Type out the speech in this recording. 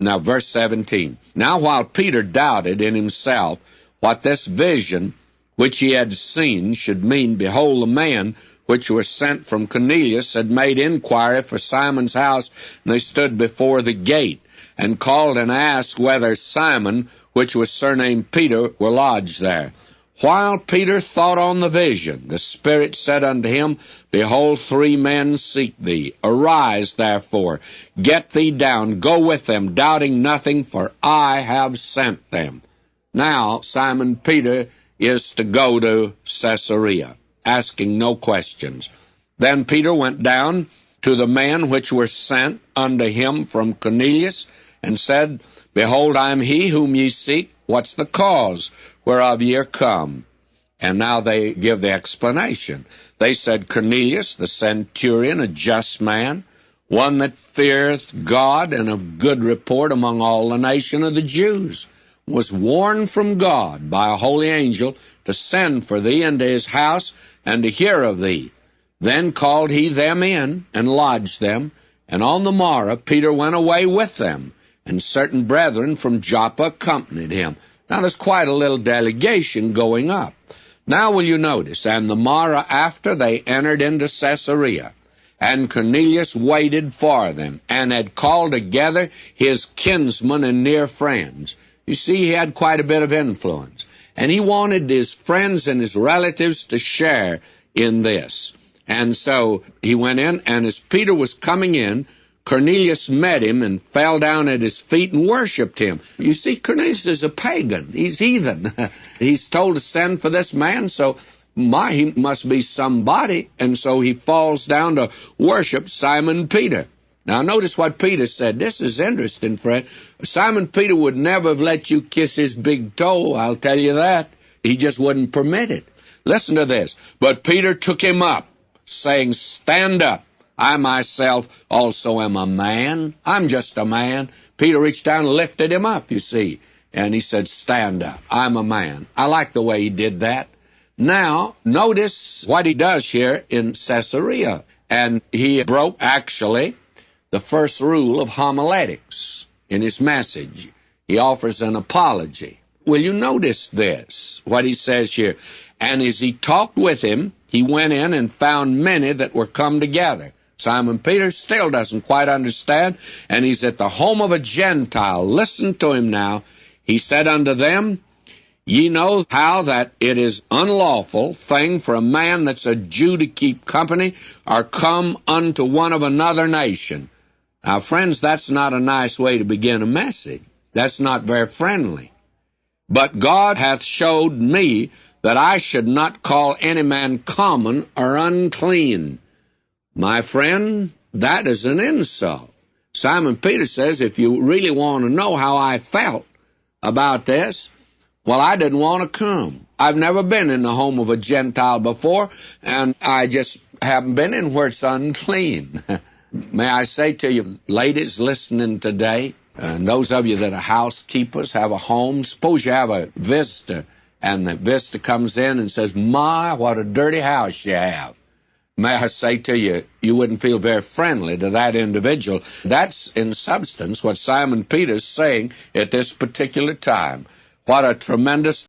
Now, verse 17. Now while Peter doubted in himself what this vision which he had seen should mean, behold, the men which were sent from Cornelius had made inquiry for Simon's house, and they stood before the gate, and called and asked whether Simon, which was surnamed Peter, were lodged there. While Peter thought on the vision, the Spirit said unto him, Behold, 3 men seek thee. Arise, therefore, get thee down, go with them, doubting nothing, for I have sent them. Now Simon Peter is to go to Caesarea, asking no questions. Then Peter went down to the men which were sent unto him from Cornelius, and said, Behold, I am he whom ye seek. What's the cause whereof ye are come? And now they give the explanation. They said, Cornelius, the centurion, a just man, one that feareth God and of good report among all the nation of the Jews, was warned from God by a holy angel to send for thee into his house and to hear of thee. Then called he them in and lodged them, and on the morrow Peter went away with them, and certain brethren from Joppa accompanied him. Now there's quite a little delegation going up. Now will you notice, and the morrow after they entered into Caesarea, and Cornelius waited for them, and had called together his kinsmen and near friends. You see, he had quite a bit of influence, and he wanted his friends and his relatives to share in this. And so he went in, and as Peter was coming in, Cornelius met him and fell down at his feet and worshipped him. You see, Cornelius is a pagan. He's heathen. He's told to send for this man, so he must be somebody. And so he falls down to worship Simon Peter. Now notice what Peter said. This is interesting, friend. Simon Peter would never have let you kiss his big toe, I'll tell you that. He just wouldn't permit it. Listen to this. But Peter took him up, saying, Stand up. I myself also am a man. I'm just a man. Peter reached down and lifted him up, you see. And he said, Stand up. I'm a man. I like the way he did that. Now, notice what he does here in Caesarea. And he broke, actually, the first rule of homiletics in his message. He offers an apology. Will you notice this, what he says here? And as he talked with him, he went in and found many that were come together. Simon Peter still doesn't quite understand, and he's at the home of a Gentile. Listen to him now. He said unto them, Ye know how that it is unlawful thing for a man that's a Jew to keep company or come unto one of another nation. Now, friends, that's not a nice way to begin a message. That's not very friendly. But God hath showed me that I should not call any man common or unclean. My friend, that is an insult. Simon Peter says, if you really want to know how I felt about this, well, I didn't want to come. I've never been in the home of a Gentile before, and I just haven't been in where it's unclean. May I say to you, ladies listening today, and those of you that are housekeepers, have a home, suppose you have a visitor, and the visitor comes in and says, My, what a dirty house you have. May I say to you, you wouldn't feel very friendly to that individual. That's, in substance, what Simon Peter's saying at this particular time. What a tremendous